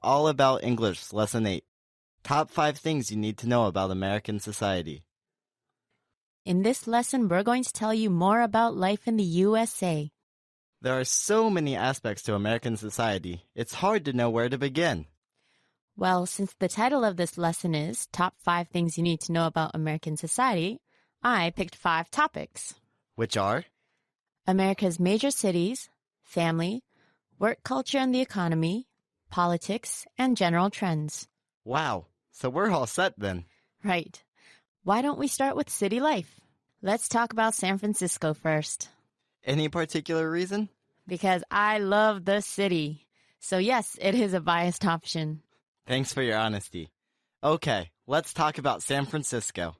all about English, Lesson 8. Top 5 things you need to know about American society. In this lesson, we're going to tell you more about life in the USA. There are so many aspects to American society, it's hard to know where to begin. Well, since the title of this lesson is Top 5 Things You Need to Know About American Society, I picked 5 topics. Which are? America's major cities, family, work culture and the economy, politics, and general trends. Wow, so we're all set then. Right. Why don't we start with city life? Let's talk about San Francisco first. Any particular reason? Because I love the city. So yes, it is a biased option. Thanks for your honesty. Okay, let's talk about San Francisco.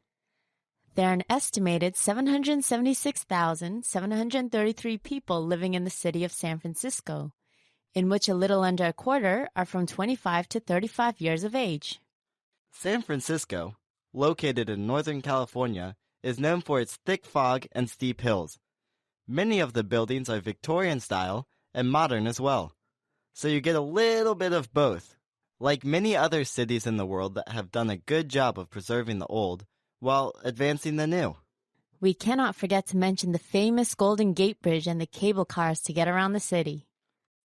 There are an estimated 776,733 people living in the city of San Francisco, in which a little under a quarter are from 25 to 35 years of age. San Francisco, located in Northern California, is known for its thick fog and steep hills. Many of the buildings are Victorian style and modern as well, so you get a little bit of both. Like many other cities in the world that have done a good job of preserving the old while advancing the new. We cannot forget to mention the famous Golden Gate Bridge and the cable cars to get around the city.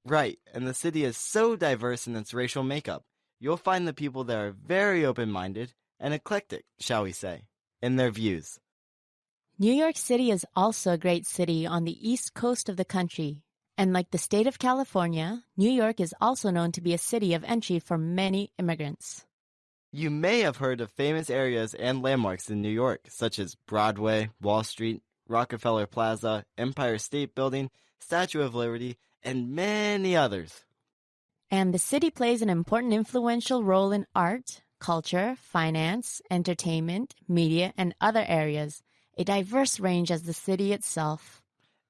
Right, and the city is so diverse in its racial makeup. You'll find the people there are very open-minded and eclectic, shall we say, in their views. New York City is also a great city on the east coast of the country. And like the state of California, New York is also known to be a city of entry for many immigrants. You may have heard of famous areas and landmarks in New York, such as Broadway, Wall Street, Rockefeller Plaza, Empire State Building, Statue of Liberty, and many others. And the city plays an important influential role in art, culture, finance, entertainment, media, and other areas, a diverse range as the city itself.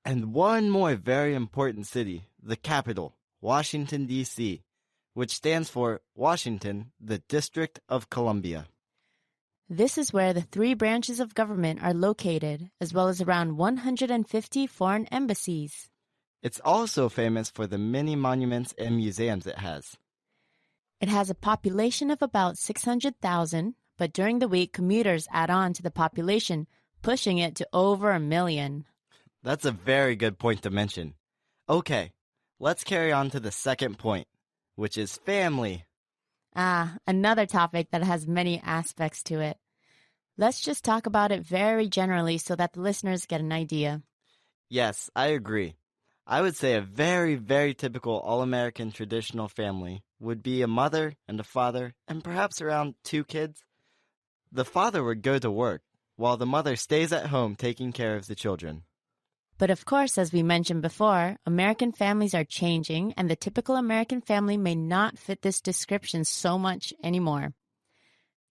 And one more very important city, the capital, Washington, D.C., which stands for Washington, the District of Columbia. This is where the 3 branches of government are located, as well as around 150 foreign embassies. It's also famous for the many monuments and museums it has. It has a population of about 600,000, but during the week, commuters add on to the population, pushing it to over 1 million. That's a very good point to mention. Okay, let's carry on to the second point, which is family. Another topic that has many aspects to it. Let's just talk about it very generally so that the listeners get an idea. Yes, I agree. I would say a very, very typical all-American traditional family would be a mother and a father and perhaps around 2 kids. The father would go to work, while the mother stays at home taking care of the children. But of course, as we mentioned before, American families are changing, and the typical American family may not fit this description so much anymore.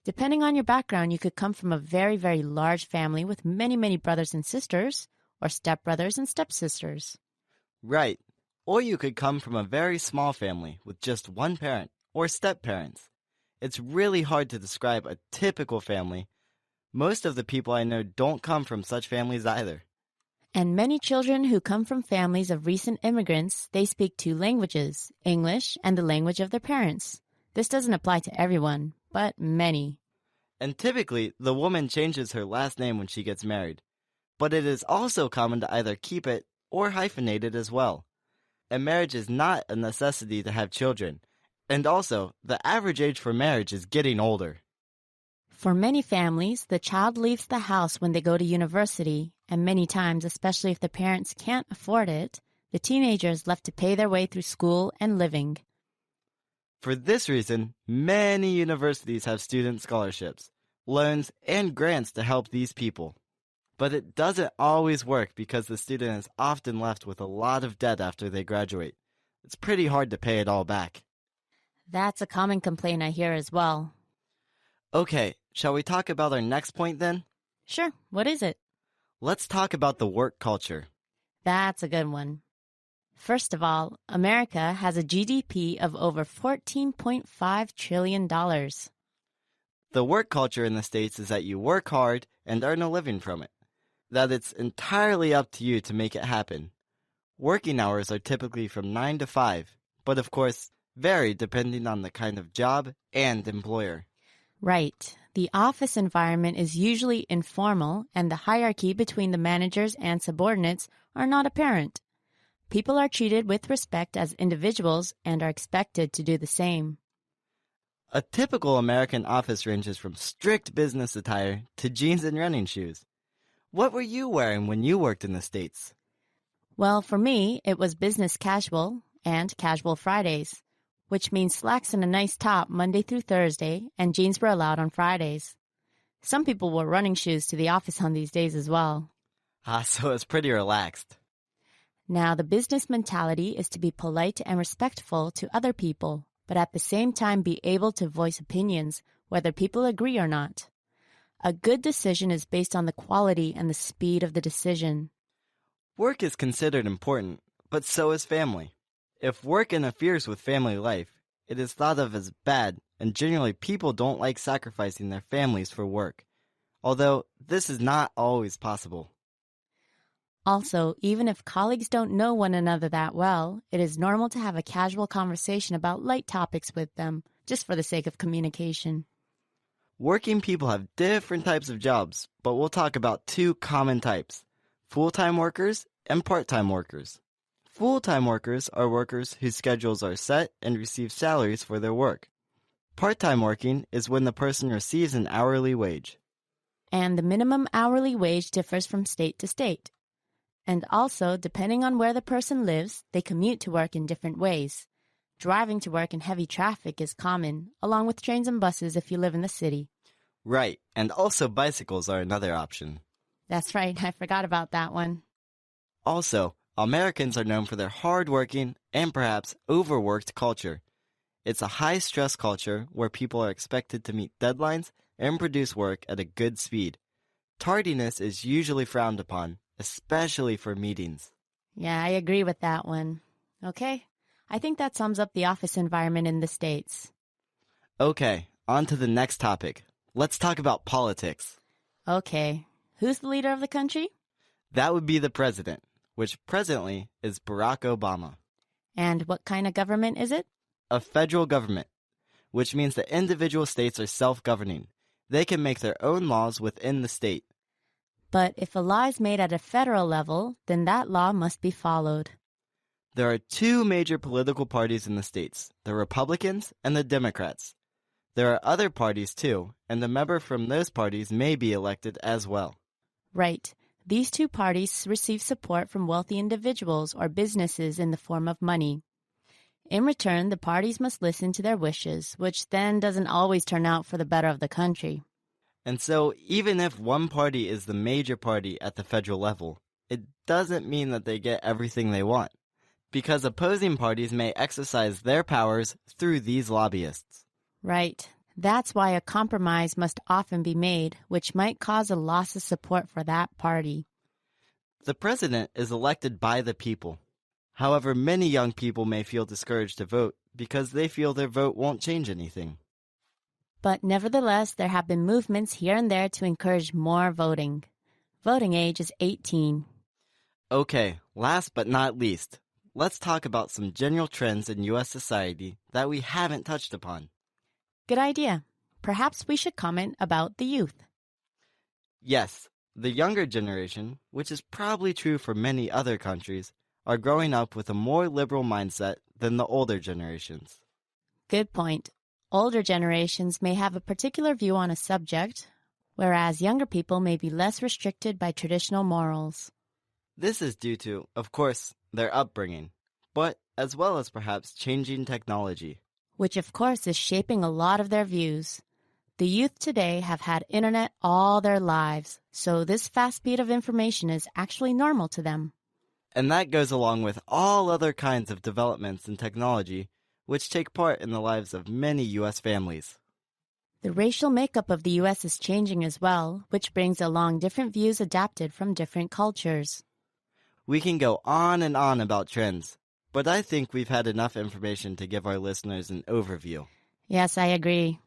Depending on your background, you could come from a very, very large family with many, many brothers and sisters, or stepbrothers and stepsisters. Right. Or you could come from a very small family with just one parent, or step-parents. It's really hard to describe a typical family. Most of the people I know don't come from such families either. And many children who come from families of recent immigrants, they speak 2 languages, English and the language of their parents. This doesn't apply to everyone, but many. And typically, the woman changes her last name when she gets married. But it is also common to either keep it or hyphenate it as well. And marriage is not a necessity to have children. And also, the average age for marriage is getting older. For many families, the child leaves the house when they go to university, and many times, especially if the parents can't afford it, the teenager is left to pay their way through school and living. For this reason, many universities have student scholarships, loans, and grants to help these people. But it doesn't always work because the student is often left with a lot of debt after they graduate. It's pretty hard to pay it all back. That's a common complaint I hear as well. Okay, shall we talk about our next point then? Sure, what is it? Let's talk about the work culture. That's a good one. First of all, America has a GDP of over $14.5 trillion. The work culture in the States is that you work hard and earn a living from it. That it's entirely up to you to make it happen. Working hours are typically from 9 to 5, but of course, vary depending on the kind of job and employer. Right. The office environment is usually informal, and the hierarchy between the managers and subordinates are not apparent. People are treated with respect as individuals and are expected to do the same. A typical American office ranges from strict business attire to jeans and running shoes. What were you wearing when you worked in the States? Well, for me, it was business casual and casual Fridays, which means slacks and a nice top Monday through Thursday, and jeans were allowed on Fridays. Some people wore running shoes to the office on these days as well. So it's pretty relaxed. Now, the business mentality is to be polite and respectful to other people, but at the same time be able to voice opinions, whether people agree or not. A good decision is based on the quality and the speed of the decision. Work is considered important, but so is family. If work interferes with family life, it is thought of as bad, and generally people don't like sacrificing their families for work, although this is not always possible. Also, even if colleagues don't know one another that well, it is normal to have a casual conversation about light topics with them, just for the sake of communication. Working people have different types of jobs, but we'll talk about two common types: full-time workers and part-time workers. Full-time workers are workers whose schedules are set and receive salaries for their work. Part-time working is when the person receives an hourly wage. And the minimum hourly wage differs from state to state. And also, depending on where the person lives, they commute to work in different ways. Driving to work in heavy traffic is common, along with trains and buses if you live in the city. Right, and also bicycles are another option. That's right, I forgot about that one. Also, Americans are known for their hard-working and perhaps overworked culture. It's a high-stress culture where people are expected to meet deadlines and produce work at a good speed. Tardiness is usually frowned upon, especially for meetings. Yeah, I agree with that one. Okay, I think that sums up the office environment in the States. Okay, on to the next topic. Let's talk about politics. Okay, who's the leader of the country? That would be the president, which presently is Barack Obama. And what kind of government is it? A federal government, which means that individual states are self-governing. They can make their own laws within the state. But if a law is made at a federal level, then that law must be followed. There are two major political parties in the states, the Republicans and the Democrats. There are other parties too, and a member from those parties may be elected as well. Right. These two parties receive support from wealthy individuals or businesses in the form of money. In return, the parties must listen to their wishes, which then doesn't always turn out for the better of the country. And so, even if one party is the major party at the federal level, it doesn't mean that they get everything they want, because opposing parties may exercise their powers through these lobbyists. Right. That's why a compromise must often be made, which might cause a loss of support for that party. The president is elected by the people. However, many young people may feel discouraged to vote because they feel their vote won't change anything. But nevertheless, there have been movements here and there to encourage more voting. Voting age is 18. Okay, last but not least, let's talk about some general trends in U.S. society that we haven't touched upon. Good idea. Perhaps we should comment about the youth. Yes, the younger generation, which is probably true for many other countries, are growing up with a more liberal mindset than the older generations. Good point. Older generations may have a particular view on a subject, whereas younger people may be less restricted by traditional morals. This is due to, of course, their upbringing, but as well as perhaps changing technology. Which of course is shaping a lot of their views. The youth today have had internet all their lives, so this fast speed of information is actually normal to them. And that goes along with all other kinds of developments in technology which take part in the lives of many U.S. families. The racial makeup of the U.S. is changing as well, which brings along different views adapted from different cultures. We can go on and on about trends, but I think we've had enough information to give our listeners an overview. Yes, I agree.